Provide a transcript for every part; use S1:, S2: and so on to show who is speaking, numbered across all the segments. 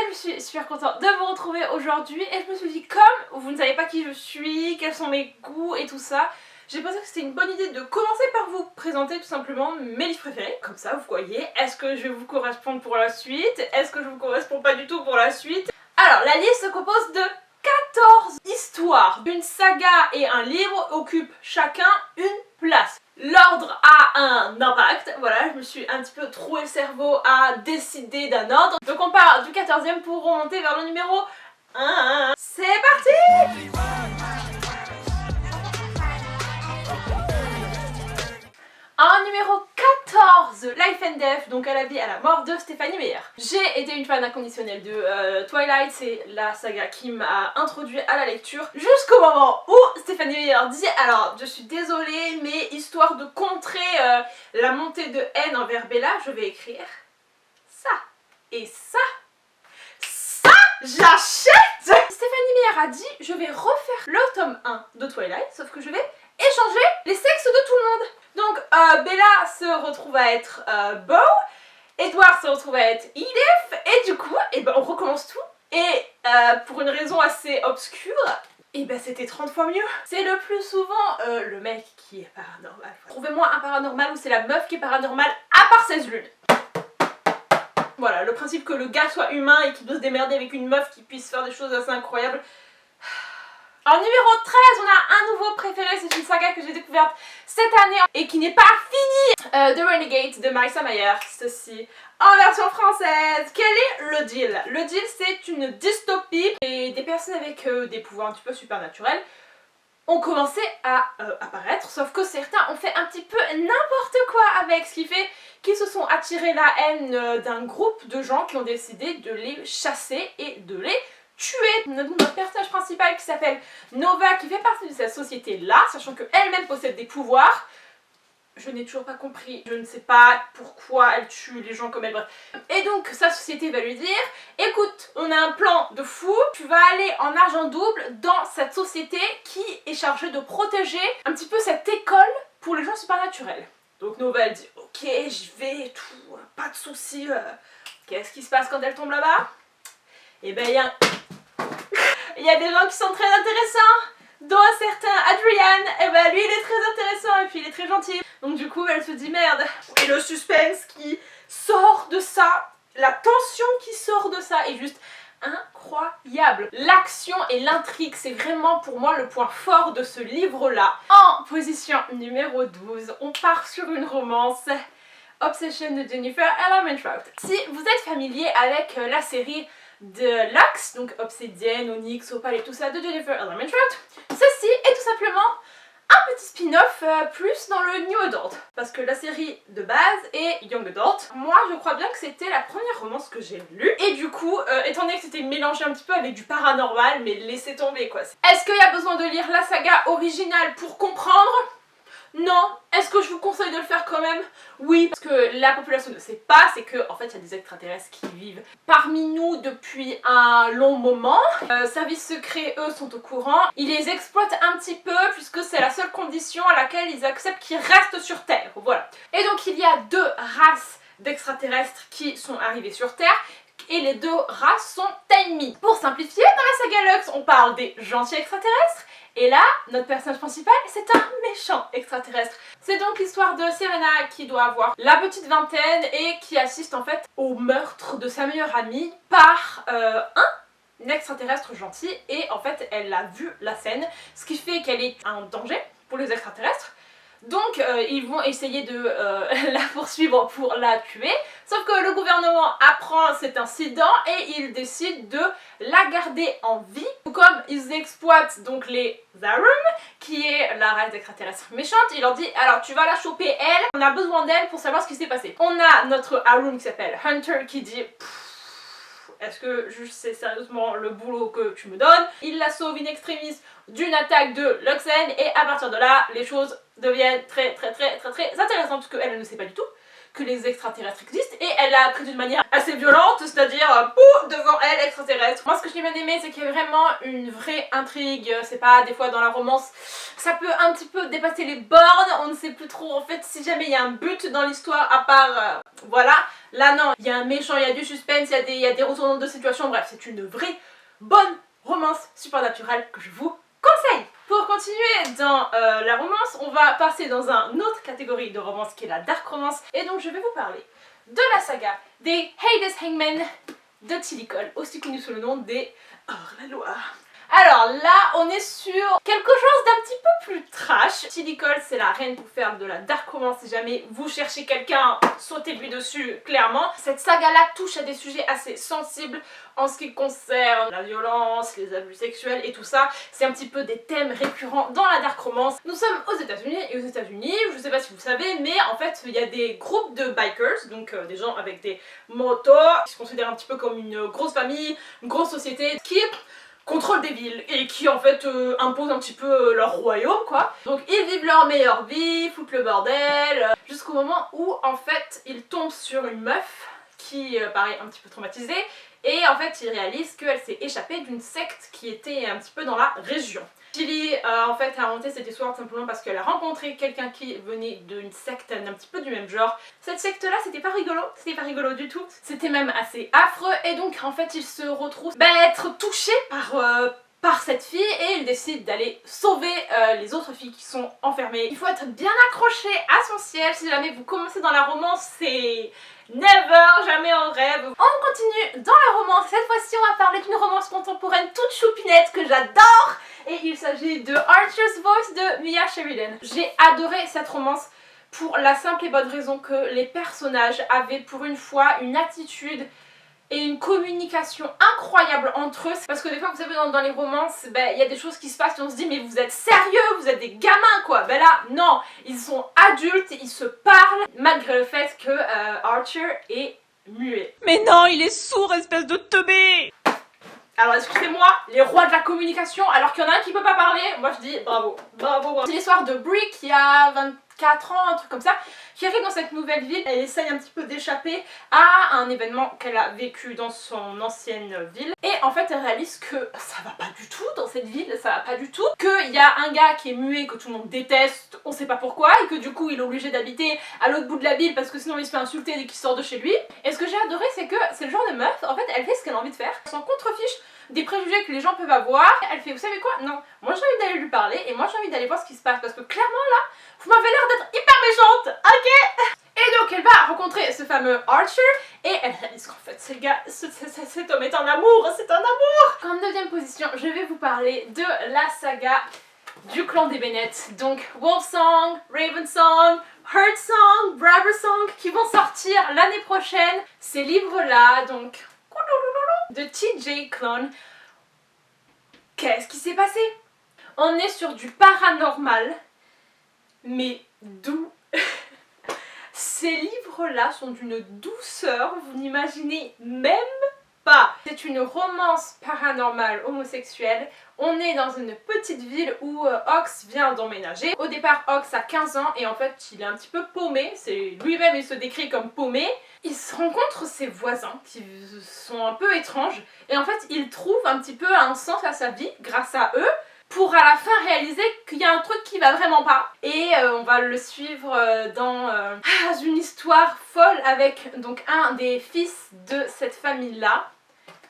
S1: je suis super contente de vous retrouver aujourd'hui et je me suis dit, comme vous ne savez pas qui je suis, quels sont mes goûts et tout ça, j'ai pensé que c'était une bonne idée de commencer par vous présenter tout simplement mes livres préférés. Comme ça vous voyez, est-ce que je vais vous correspondre pour la suite, est-ce que je vous correspond pas du tout pour la suite. Alors la liste se compose de 14 histoires. Une saga et un livre occupent chacun une place. L'ordre a un impact, voilà, je me suis un petit peu troué le cerveau à décider d'un ordre. Donc on part du 14e pour remonter vers le numéro 1. C'est parti! En numéro 14, Life and Death, donc à la vie, à la mort de Stephanie Meyer. J'ai été une fan inconditionnelle de Twilight, c'est la saga qui m'a introduit à la lecture, jusqu'au moment où Stephanie Meyer dit « Alors, je suis désolée, mais histoire de contrer la montée de haine envers Bella, je vais écrire ça et ça. Ça, j'achète !» Stephanie Meyer a dit « Je vais refaire le tome 1 de Twilight, sauf que je vais échanger les sexes de tout le monde. » Donc Bella se retrouve à être Beau, Edward se retrouve à être Edith, et du coup, on recommence tout. Et pour une raison assez obscure, c'était 30 fois mieux. C'est le plus souvent le mec qui est paranormal. Trouvez-moi un paranormal où c'est la meuf qui est paranormale, à part 16 lunes. Voilà, le principe que le gars soit humain et qu'il doit se démerder avec une meuf qui puisse faire des choses assez incroyables. En numéro 13, on a un nouveau préféré, c'est une saga que j'ai découverte cette année et qui n'est pas finie. The Renegade de Marissa Meyer, ceci en version française. Quel est le deal? Le deal, c'est une dystopie et des personnes avec des pouvoirs un petit peu surnaturels ont commencé à apparaître, sauf que certains ont fait un petit peu n'importe quoi avec, ce qui fait qu'ils se sont attirés la haine d'un groupe de gens qui ont décidé de les chasser et de les tuer. Notre personnage principal qui s'appelle Nova, qui fait partie de cette société là, sachant qu'elle-même possède des pouvoirs. Je n'ai toujours pas compris, je ne sais pas pourquoi elle tue les gens comme elle, bref. Et donc sa société va lui dire, écoute, on a un plan de fou, tu vas aller en argent double dans cette société qui est chargée de protéger un petit peu cette école pour les gens supernaturels. Donc Nova elle dit, ok j'y vais et tout, pas de soucis. Qu'est-ce qui se passe quand elle tombe là-bas? Et il y a des gens qui sont très intéressants, dont un certain Adrian. Lui il est très intéressant et puis il est très gentil. Donc du coup elle se dit merde. Et le suspense qui sort de ça, la tension qui sort de ça est juste incroyable. L'action et l'intrigue, c'est vraiment pour moi le point fort de ce livre là. En position numéro 12, on part sur une romance, Obsession de Jennifer Armentrout. Si vous êtes familier avec la série de Lux, donc Obsidienne, Onyx, Opal et tout ça de Jennifer Armentrout, ceci est tout simplement un petit spin-off plus dans le New Adult, parce que la série de base est Young Adult. Moi je crois bien que c'était la première romance que j'ai lue, et du coup, étant donné que c'était mélangé un petit peu avec du paranormal, mais laissez tomber quoi. Est-ce qu'il y a besoin de lire la saga originale pour comprendre? Non. Est-ce que je vous conseille de le faire quand même? Oui, parce que la population ne sait pas, c'est que en fait il y a des extraterrestres qui vivent parmi nous depuis un long moment. Services secrets, eux, sont au courant. Ils les exploitent un petit peu puisque c'est la seule condition à laquelle ils acceptent qu'ils restent sur Terre. Voilà. Et donc il y a deux races d'extraterrestres qui sont arrivées sur Terre. Et les deux races sont ennemies. Pour simplifier, dans la saga Lux, on parle des gentils extraterrestres. Et là, notre personnage principal, c'est un méchant extraterrestre. C'est donc l'histoire de Serena qui doit avoir la petite vingtaine et qui assiste en fait au meurtre de sa meilleure amie par un extraterrestre gentil. Et en fait, elle a vu la scène, ce qui fait qu'elle est un danger pour les extraterrestres. Donc ils vont essayer de la poursuivre pour la tuer, sauf que le gouvernement apprend cet incident et il décide de la garder en vie. Comme ils exploitent donc les Zarum, qui est la race d'extraterrestres méchante, il leur dit alors tu vas la choper elle, on a besoin d'elle pour savoir ce qui s'est passé. On a notre Harum qui s'appelle Hunter qui dit est-ce que c'est sérieusement le boulot que tu me donnes? Il la sauve in extremis d'une attaque de Luxen et à partir de là, les choses deviennent très intéressantes parce qu'elle ne sait pas du tout que les extraterrestres existent et elle l'a appris d'une manière assez violente, c'est-à-dire devant elle extraterrestre. Moi ce que j'ai bien aimé c'est qu'il y a vraiment une vraie intrigue, c'est pas des fois dans la romance, ça peut un petit peu dépasser les bornes, on ne sait plus trop en fait si jamais il y a un but dans l'histoire à part voilà. Là non, il y a un méchant, il y a du suspense, il y a des retournements de situation, bref, c'est une vraie bonne romance supernaturelle que je vous conseille. Pour continuer dans la romance, on va passer dans une autre catégorie de romance qui est la dark romance, et donc je vais vous parler de la saga des Hades Hangmen de Tilly Cole, aussi connu sous le nom des Hors-la-Loi. Alors là, on est sur quelque chose d'un petit peu plus trash. Tilly Cole, c'est la reine pour faire de la dark romance. Si jamais vous cherchez quelqu'un, sautez-lui dessus, clairement. Cette saga-là touche à des sujets assez sensibles en ce qui concerne la violence, les abus sexuels et tout ça. C'est un petit peu des thèmes récurrents dans la dark romance. Nous sommes aux États-Unis, et aux États-Unis, je sais pas si vous savez, mais en fait, il y a des groupes de bikers, donc des gens avec des motos, qui se considèrent un petit peu comme une grosse famille, une grosse société, qui contrôle des villes et qui en fait imposent un petit peu leur royaume quoi. Donc ils vivent leur meilleure vie, foutent le bordel, jusqu'au moment où en fait ils tombent sur une meuf qui paraît un petit peu traumatisée et en fait ils réalisent qu'elle s'est échappée d'une secte qui était un petit peu dans la région. Tilly en fait a inventé cette histoire simplement parce qu'elle a rencontré quelqu'un qui venait d'une secte un petit peu du même genre. Cette secte là c'était pas rigolo du tout, c'était même assez affreux et donc en fait il se retrouve être touché par cette fille et il décide d'aller sauver les autres filles qui sont enfermées. Il faut être bien accroché à son ciel si jamais vous commencez dans la romance, c'est never, jamais en rêve. On continue dans la romance, cette fois-ci on va parler d'une romance contemporaine toute choupinette que j'adore et il s'agit de Archer's Voice de Mia Sheridan. J'ai adoré cette romance pour la simple et bonne raison que les personnages avaient pour une fois une attitude et une communication incroyable entre eux. Parce que des fois vous savez dans les romances, il y a des choses qui se passent et on se dit mais vous êtes sérieux, vous êtes des gamins quoi. Ben là non, ils sont adultes, ils se parlent malgré le fait que Archer est muet.
S2: Mais non, il est sourd, espèce de teubé!
S1: Alors excusez-moi, les rois de la communication, alors qu'il y en a un qui peut pas parler, moi je dis bravo, bravo, bravo. C'est l'histoire de Brie qui a 24 ans, un truc comme ça, qui arrive dans cette nouvelle ville. Elle essaye un petit peu d'échapper à un événement qu'elle a vécu dans son ancienne ville. Et en fait elle réalise que ça va pas du tout dans cette ville, ça va pas du tout. Qu'il y a un gars qui est muet, que tout le monde déteste, on sait pas pourquoi, et que du coup il est obligé d'habiter à l'autre bout de la ville parce que sinon il se fait insulter dès qu'il sort de chez lui. Et ce que j'ai adoré c'est que c'est le genre de meuf, en fait elle fait ce qu'elle a envie de faire, elle s'en contrefiche des préjugés que les gens peuvent avoir. Elle fait vous savez quoi, non, moi j'ai envie d'aller lui parler et moi j'ai envie d'aller voir ce qui se passe parce que clairement là vous m'avez l'air d'être hyper méchante, ok. Et donc elle va rencontrer ce fameux Archer et elle réalise qu'en fait ce gars, cet homme est un amour, c'est un amour. En deuxième position je vais vous parler de la saga du clan des Bennett, donc Wolfsong, Ravensong, Heartsong, Braversong qui vont sortir l'année prochaine. Ces livres là donc de TJ Klune. Qu'est-ce qui s'est passé? On est sur du paranormal, mais doux. Ces livres-là sont d'une douceur, vous n'imaginez même pas. C'est une romance paranormale homosexuelle. On est dans une petite ville où Ox vient d'emménager. Au départ, Ox a 15 ans et en fait, il est un petit peu paumé. C'est lui-même, il se décrit comme paumé. Il se rencontre ses voisins qui sont un peu étranges et en fait, il trouve un petit peu un sens à sa vie grâce à eux, pour à la fin réaliser qu'il y a un truc qui va vraiment pas. Et on va le suivre dans une histoire folle avec donc un des fils de cette famille-là.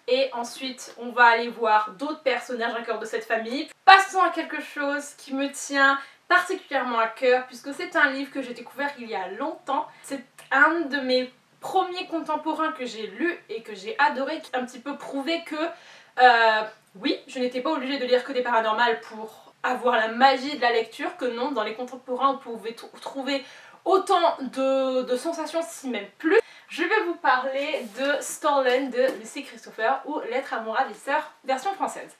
S1: Et ensuite, on va aller voir d'autres personnages encore de cette famille. Passons à quelque chose qui me tient particulièrement à cœur, puisque c'est un livre que j'ai découvert il y a longtemps. C'est un de mes premiers contemporains que j'ai lu et que j'ai adoré, qui a un petit peu prouvé que oui, je n'étais pas obligée de lire que des paranormales pour avoir la magie de la lecture, que non, dans les contemporains vous pouvez trouver autant de sensations, si même plus. Je vais vous parler de Stolen de Lucy Christopher ou Lettre à Moira des Sœurs, version française.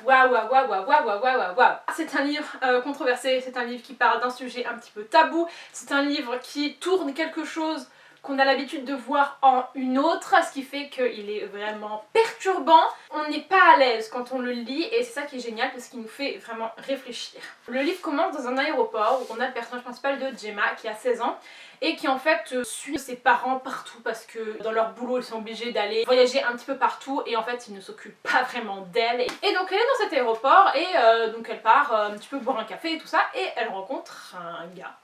S1: Waouh, waouh, waouh, waouh, waouh, waouh, waouh, waouh. C'est un livre controversé, c'est un livre qui parle d'un sujet un petit peu tabou, c'est un livre qui tourne quelque chose qu'on a l'habitude de voir en une autre, ce qui fait qu'il est vraiment perturbant. On n'est pas à l'aise quand on le lit et c'est ça qui est génial parce qu'il nous fait vraiment réfléchir. Le livre commence dans un aéroport où on a le personnage principal de Gemma qui a 16 ans et qui en fait suit ses parents partout parce que dans leur boulot ils sont obligés d'aller voyager un petit peu partout et en fait ils ne s'occupent pas vraiment d'elle. Et donc elle est dans cet aéroport et donc elle part un petit peu boire un café et tout ça et elle rencontre un gars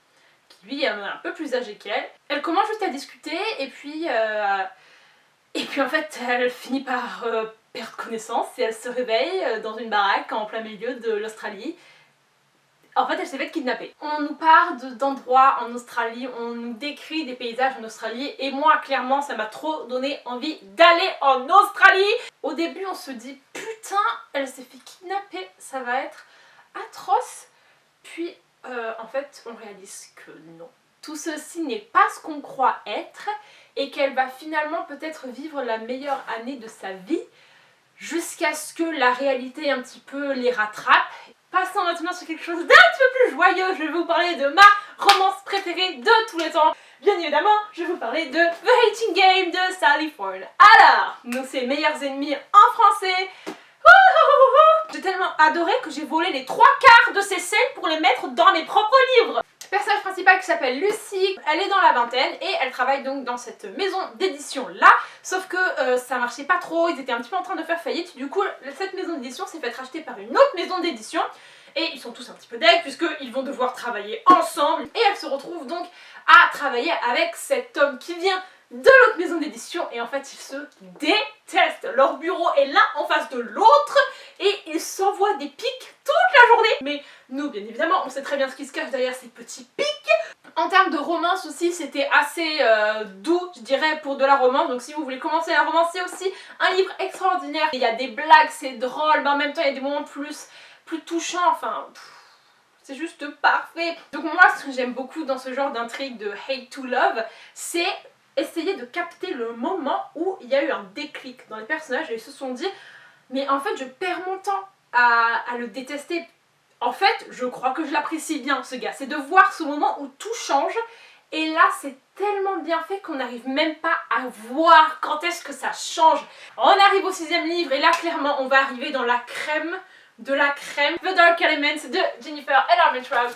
S1: qui lui est un peu plus âgé qu'elle. Elle commence juste à discuter et puis en fait elle finit par perdre connaissance et elle se réveille dans une baraque en plein milieu de l'Australie. En fait, elle s'est fait kidnapper. On nous parle d'endroits en Australie, on nous décrit des paysages en Australie et moi, clairement, ça m'a trop donné envie d'aller en Australie. Au début, on se dit putain, elle s'est fait kidnapper, ça va être atroce. Puis, en fait, on réalise que non. Tout ceci n'est pas ce qu'on croit être et qu'elle va finalement peut-être vivre la meilleure année de sa vie jusqu'à ce que la réalité un petit peu les rattrape. Passons maintenant sur quelque chose d'un petit peu plus joyeux, je vais vous parler de ma romance préférée de tous les temps. Bien évidemment, je vais vous parler de The Hating Game de Sally Thorne. Alors, nos ses meilleurs ennemis en français. J'ai tellement adoré que j'ai volé les 3/4 de ces scènes pour les mettre dans mes propres livres. Le personnage principal qui s'appelle Lucy, elle est dans la vingtaine et elle travaille donc dans cette maison d'édition là, sauf que ça marchait pas trop, ils étaient un petit peu en train de faire faillite, du coup cette maison d'édition s'est fait racheter par une autre maison d'édition et ils sont tous un petit peu deg puisqu'ils vont devoir travailler ensemble et elle se retrouve donc à travailler avec cet homme qui vient de l'autre maison d'édition et en fait ils se détestent. Leur bureau est l'un en face de l'autre et ils s'envoient des pics toute la journée. Mais nous bien évidemment on sait très bien ce qui se cache derrière ces petits pics. En termes de romance aussi c'était assez doux je dirais pour de la romance, donc si vous voulez commencer la romance c'est aussi un livre extraordinaire. Il y a des blagues, c'est drôle mais en même temps il y a des moments plus touchants, enfin... c'est juste parfait. Donc moi ce que j'aime beaucoup dans ce genre d'intrigue de hate to love, c'est essayer de capter le moment où il y a eu un déclic dans les personnages et ils se sont dit mais en fait je perds mon temps à le détester. En fait je crois que je l'apprécie bien ce gars. C'est de voir ce moment où tout change et là c'est tellement bien fait qu'on n'arrive même pas à voir quand est-ce que ça change. On arrive au 6e livre et là clairement on va arriver dans la crème de la crème, The Dark Elements de Jennifer Armentrout.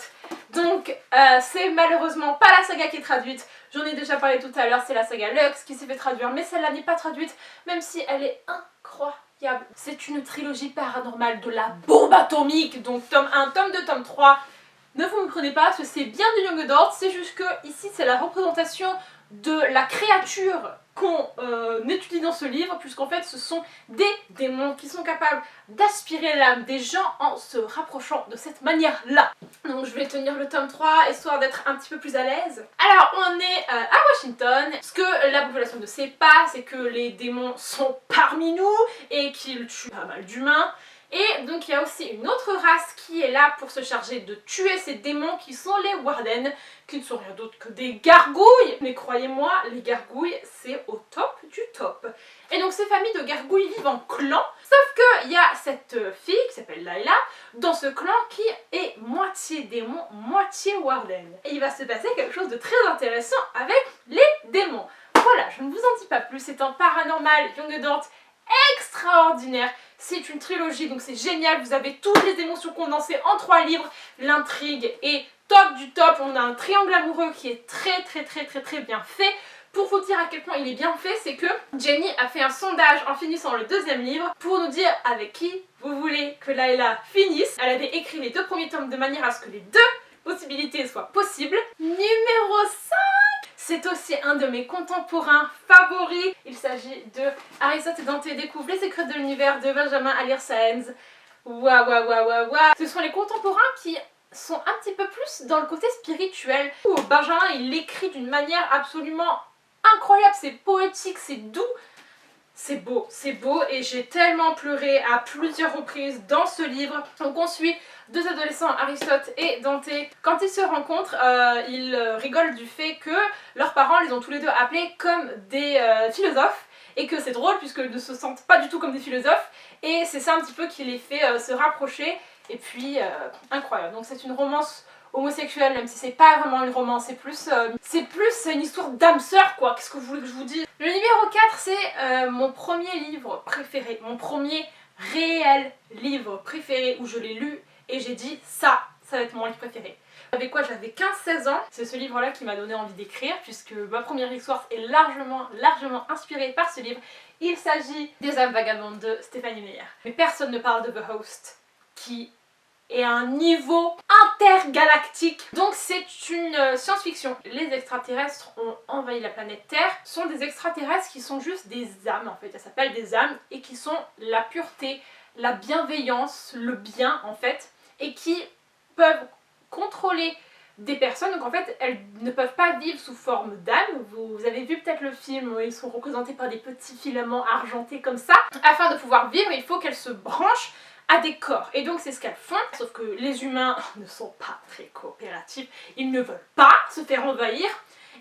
S1: Donc c'est malheureusement pas la saga qui est traduite, j'en ai déjà parlé tout à l'heure, c'est la saga Lux qui s'est fait traduire, mais celle-là n'est pas traduite, même si elle est incroyable. C'est une trilogie paranormale de la bombe atomique, donc tome 1, tome 2, tome 3. Ne vous me prenez pas, parce que c'est bien du Young Adult, c'est juste que ici c'est la représentation de la créature qu'on étudie dans ce livre, puisqu'en fait ce sont des démons qui sont capables d'aspirer l'âme des gens en se rapprochant de cette manière-là. Donc je vais tenir le tome 3 histoire d'être un petit peu plus à l'aise. Alors on est à Washington. Ce que la population ne sait pas, c'est que les démons sont parmi nous et qu'ils tuent pas mal d'humains. Et donc il y a aussi une autre race qui est là pour se charger de tuer ces démons qui sont les Warden, qui ne sont rien d'autre que des gargouilles. Mais croyez-moi, les gargouilles c'est au top du top. Et donc ces familles de gargouilles vivent en clan, sauf qu'il y a cette fille qui s'appelle Layla dans ce clan qui est moitié démon, moitié Warden. Et il va se passer quelque chose de très intéressant avec les démons. Voilà, je ne vous en dis pas plus, c'est un paranormal Young Adult extraordinaire. C'est une trilogie donc c'est génial, vous avez toutes les émotions condensées en 3 livres, l'intrigue est top du top, on a un triangle amoureux qui est très bien fait. Pour vous dire à quel point il est bien fait, c'est que Jenny a fait un sondage en finissant le 2e livre pour nous dire avec qui vous voulez que Layla finisse. Elle avait écrit les 2 premiers tomes de manière à ce que les 2 possibilités soient possibles. Numéro 5, c'est aussi un de mes contemporains favoris. Il s'agit de Aristote et Dante découvrent les secrets de l'univers de Benjamin Alire Sáenz. Waouh. Ce sont les contemporains qui sont un petit peu plus dans le côté spirituel. Où Benjamin il l'écrit d'une manière absolument incroyable, c'est poétique, c'est doux. C'est beau et j'ai tellement pleuré à plusieurs reprises dans ce livre. Donc on suit 2 adolescents, Aristote et Dante. Quand ils se rencontrent, ils rigolent du fait que leurs parents les ont tous les deux appelés comme des philosophes et que c'est drôle puisqu'ils ne se sentent pas du tout comme des philosophes et c'est ça un petit peu qui les fait se rapprocher et puis incroyable. Donc c'est une romance homosexuelle, même si c'est pas vraiment une romance, c'est plus une histoire d'âme sœur quoi, qu'est-ce que vous voulez que je vous dise. Le numéro 4 c'est mon premier livre préféré, mon premier réel livre préféré où je l'ai lu et j'ai dit ça va être mon livre préféré. Avec quoi j'avais 15-16 ans, c'est ce livre là qui m'a donné envie d'écrire puisque ma première histoire est largement inspirée par ce livre. Il s'agit des âmes vagabondes de Stéphanie Meyer. Mais personne ne parle de The Host qui et à un niveau intergalactique. Donc c'est une science-fiction. Les extraterrestres ont envahi la planète Terre. Ce sont des extraterrestres qui sont juste des âmes en fait. Elles s'appellent des âmes et qui sont la pureté, la bienveillance, le bien en fait. Et qui peuvent contrôler des personnes. Donc en fait elles ne peuvent pas vivre sous forme d'âmes. Vous avez vu peut-être le film où ils sont représentés par des petits filaments argentés comme ça. Afin de pouvoir vivre, il faut qu'elles se branchent à des corps. Et donc c'est ce qu'elles font, sauf que les humains ne sont pas très coopératifs, ils ne veulent pas se faire envahir.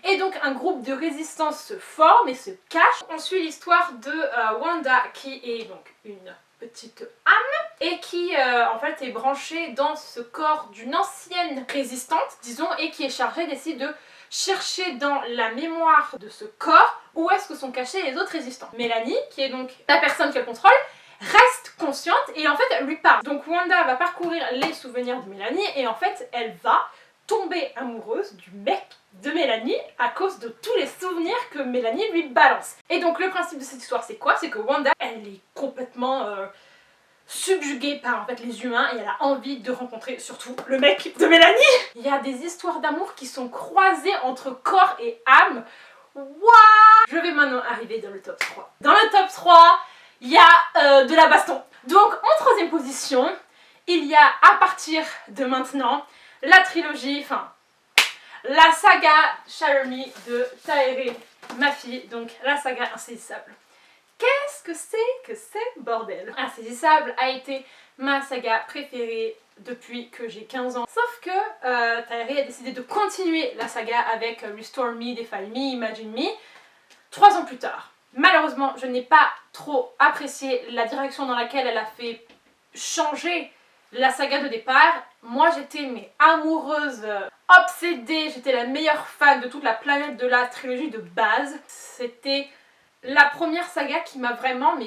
S1: Et donc un groupe de résistance se forme et se cache. On suit l'histoire de Wanda qui est donc une petite âme et qui en fait est branchée dans ce corps d'une ancienne résistante, disons, et qui est chargée d'essayer de chercher dans la mémoire de ce corps où est-ce que sont cachés les autres résistants. Mélanie, qui est donc la personne qu'elle contrôle, reste consciente et en fait elle lui parle. Donc Wanda va parcourir les souvenirs de Mélanie et en fait elle va tomber amoureuse du mec de Mélanie à cause de tous les souvenirs que Mélanie lui balance. Et donc le principe de cette histoire c'est quoi? C'est que Wanda elle est complètement subjuguée par en fait les humains et elle a envie de rencontrer surtout le mec de Mélanie. Il y a des histoires d'amour qui sont croisées entre corps et âme. Waouh! Je vais maintenant arriver dans le top 3. Dans le top 3, il y a de la baston. Donc en troisième position, il y a à partir de maintenant la trilogie, enfin la saga Charmy de Tahereh Mafi, donc la saga Insaisissable. Qu'est-ce que c'est bordel? Insaisissable a été ma saga préférée depuis que j'ai 15 ans. Sauf que Tahereh a décidé de continuer la saga avec Restore Me, Defile Me, Imagine Me 3 ans plus tard. Malheureusement, je n'ai pas trop apprécié la direction dans laquelle elle a fait changer la saga de départ. Moi j'étais amoureuse, obsédée, j'étais la meilleure fan de toute la planète de la trilogie de base. C'était la première saga qui m'a vraiment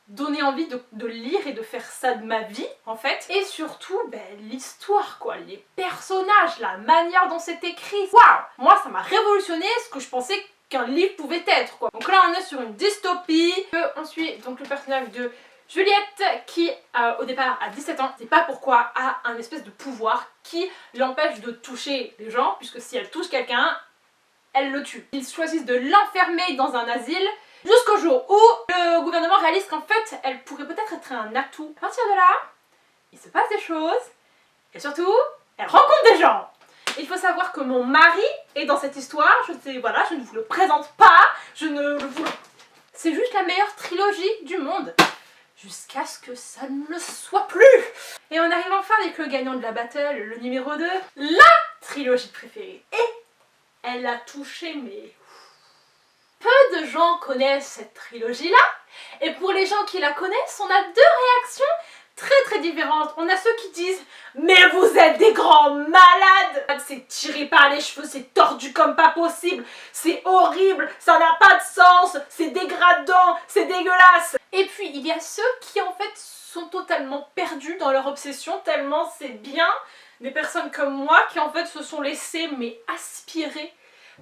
S1: donné envie de lire et de faire ça de ma vie en fait. Et surtout l'histoire quoi, les personnages, la manière dont c'est écrit. Waouh! Moi ça m'a révolutionné ce que je pensais qu'un livre pouvait être quoi. Donc là on est sur une dystopie. On suit donc le personnage de Juliette qui au départ a 17 ans, c'est pas pourquoi, a un espèce de pouvoir qui l'empêche de toucher les gens, puisque si elle touche quelqu'un, elle le tue. Ils choisissent de l'enfermer dans un asile jusqu'au jour où le gouvernement réalise qu'en fait elle pourrait peut-être être un atout. À partir de là, il se passe des choses et surtout, elle rencontre des gens. Il faut savoir que mon mari est dans cette histoire, je ne vous le présente pas, c'est juste la meilleure trilogie du monde. Jusqu'à ce que ça ne le soit plus. Et on arrive enfin avec le gagnant de la battle, le numéro 2, la trilogie préférée. Et elle a touché peu de gens connaissent cette trilogie-là. Et pour les gens qui la connaissent, on a 2 réactions très différentes. On a ceux qui disent « Mais vous êtes des grands malades ! C'est tiré par les cheveux, c'est tordu comme pas possible, c'est horrible, ça n'a pas de sens, c'est dégradant, c'est dégueulasse !» Et puis il y a ceux qui en fait sont totalement perdus dans leur obsession, tellement c'est bien. Des personnes comme moi qui en fait se sont laissées aspirer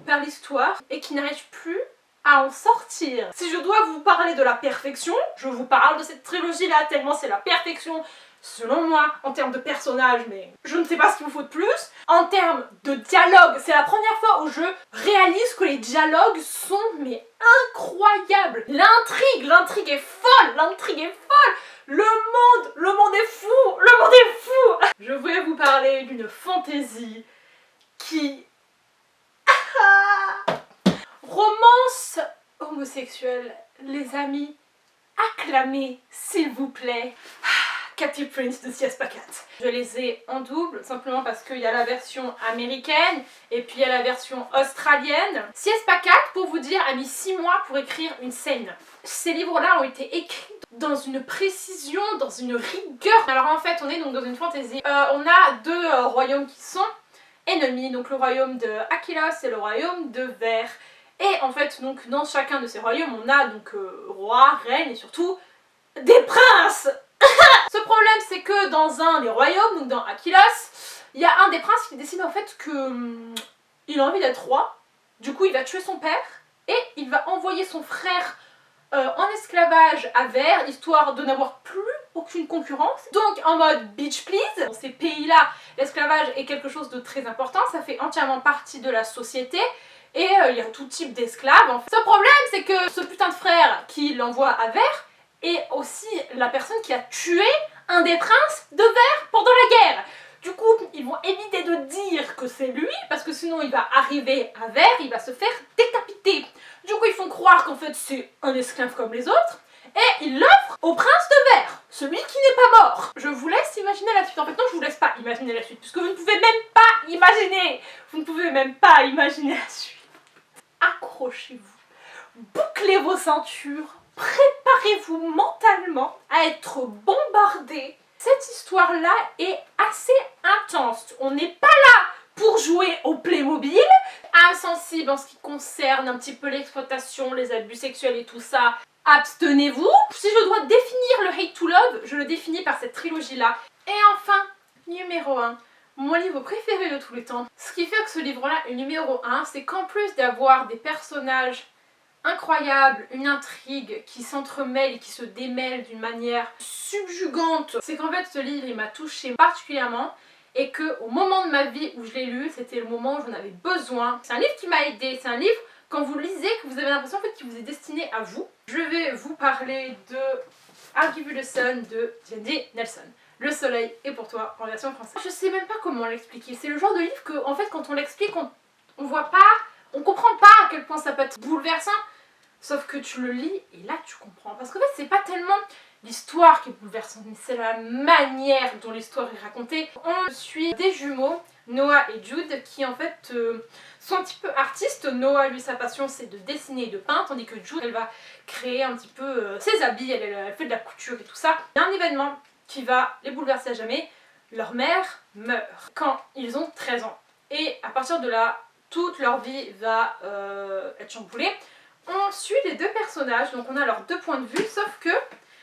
S1: par l'histoire et qui n'arrivent plus à en sortir. Si je dois vous parler de la perfection, je vous parle de cette trilogie là tellement c'est la perfection selon moi en termes de personnages, mais je ne sais pas ce qu'il vous faut de plus. En termes de dialogue, c'est la première fois où je réalise que les dialogues sont incroyables. L'intrigue est folle, le monde est fou. Je voulais vous parler d'une fantaisie qui romance homosexuelle, les amis, acclamez s'il vous plaît Katy Prince de C.S. Pacat. Je les ai en double simplement parce qu'il y a la version américaine et puis il y a la version australienne. C.S. Pacat, pour vous dire, a mis 6 mois pour écrire une scène. Ces livres-là ont été écrits dans une précision, dans une rigueur. Alors en fait, on est donc dans une fantaisie. On a 2 royaumes qui sont ennemis, donc le royaume de Aquilos et le royaume de Ver. Et en fait, donc dans chacun de ces royaumes, on a donc roi, reine et surtout des princes. Ce problème, c'est que dans un des royaumes, donc dans Aquilos, il y a un des princes qui décide en fait que il a envie d'être roi. Du coup, il va tuer son père et il va envoyer son frère en esclavage à Ver, histoire de n'avoir plus aucune concurrence. Donc en mode bitch please, dans ces pays-là, l'esclavage est quelque chose de très important, ça fait entièrement partie de la société. Et il y a tout type d'esclaves. En fait. Ce problème, c'est que ce putain de frère qui l'envoie à Vert est aussi la personne qui a tué un des princes de Vert pendant la guerre. Du coup, ils vont éviter de dire que c'est lui, parce que sinon il va arriver à Vert, il va se faire décapiter. Du coup, ils font croire qu'en fait c'est un esclave comme les autres, et ils l'offrent au prince de Vert, celui qui n'est pas mort. Je vous laisse imaginer la suite. En fait, non, je vous laisse pas imaginer la suite, puisque vous ne pouvez même pas imaginer. Vous ne pouvez même pas imaginer la suite. Accrochez-vous, bouclez vos ceintures, préparez-vous mentalement à être bombardés. Cette histoire-là est assez intense. On n'est pas là pour jouer au Playmobil. Insensible en ce qui concerne un petit peu l'exploitation, les abus sexuels et tout ça, abstenez-vous. Si je dois définir le Hate to Love, je le définis par cette trilogie-là. Et enfin, numéro 1. Mon livre préféré de tous les temps. Ce qui fait que ce livre-là est numéro 1, c'est qu'en plus d'avoir des personnages incroyables, une intrigue qui s'entremêle et qui se démêle d'une manière subjugante, c'est qu'en fait ce livre il m'a touchée particulièrement et que au moment de ma vie où je l'ai lu, c'était le moment où j'en avais besoin. C'est un livre qui m'a aidée, c'est un livre quand vous le lisez que vous avez l'impression en fait qu'il vous est destiné à vous. Je vais vous parler de I'll Give You the Sun de Jandy Nelson. Le soleil est pour toi en version française. Je sais même pas comment l'expliquer. C'est le genre de livre que, en fait, quand on l'explique, on voit pas, on comprend pas à quel point ça peut être bouleversant. Sauf que tu le lis et là tu comprends. Parce qu'en fait, c'est pas tellement l'histoire qui est bouleversante, mais c'est la manière dont l'histoire est racontée. On suit des jumeaux, Noah et Jude, qui en fait sont un petit peu artistes. Noah, lui, sa passion c'est de dessiner et de peindre, tandis que Jude, elle va créer un petit peu ses habits, elle fait de la couture et tout ça. Il y a un événement qui va les bouleverser à jamais. Leur mère meurt quand ils ont 13 ans. Et à partir de là, toute leur vie va être chamboulée. On suit les deux personnages, donc on a leurs deux points de vue, sauf que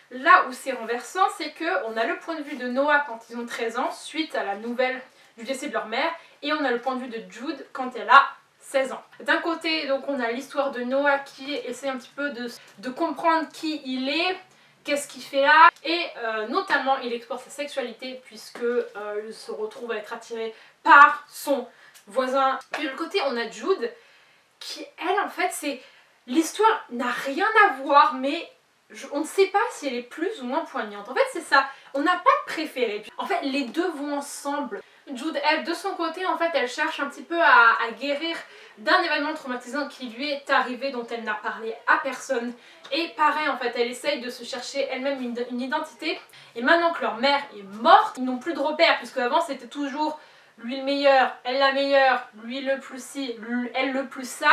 S1: là où c'est renversant, c'est qu'on a le point de vue de Noah quand ils ont 13 ans, suite à la nouvelle du décès de leur mère, et on a le point de vue de Jude quand elle a 16 ans. D'un côté, donc on a l'histoire de Noah qui essaie un petit peu de comprendre qui il est, qu'est-ce qu'il fait là, et notamment il explore sa sexualité puisque il se retrouve à être attiré par son voisin. Puis de l'autre côté on a Jude qui elle en fait c'est... L'histoire n'a rien à voir mais on ne sait pas si elle est plus ou moins poignante. En fait c'est ça, on n'a pas de préféré. En fait les deux vont ensemble. Jude elle de son côté en fait elle cherche un petit peu à guérir d'un événement traumatisant qui lui est arrivé dont elle n'a parlé à personne. Et pareil en fait elle essaye de se chercher elle-même une identité. Et maintenant que leur mère est morte, ils n'ont plus de repères puisque avant c'était toujours lui le meilleur, elle la meilleure, lui le plus ci, elle le plus ça.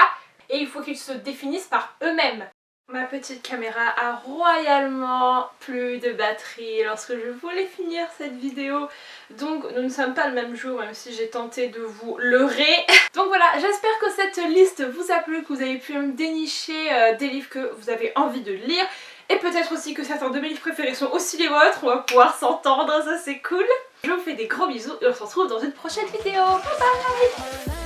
S1: Et il faut qu'ils se définissent par eux-mêmes. Ma petite caméra a royalement plus de batterie lorsque je voulais finir cette vidéo. Donc nous ne sommes pas le même jour même si j'ai tenté de vous leurrer. Donc voilà, j'espère que cette liste vous a plu, que vous avez pu me dénicher des livres que vous avez envie de lire. Et peut-être aussi que certains de mes livres préférés sont aussi les vôtres. On va pouvoir s'entendre, ça c'est cool. Je vous fais des gros bisous et on se retrouve dans une prochaine vidéo. Bye bye.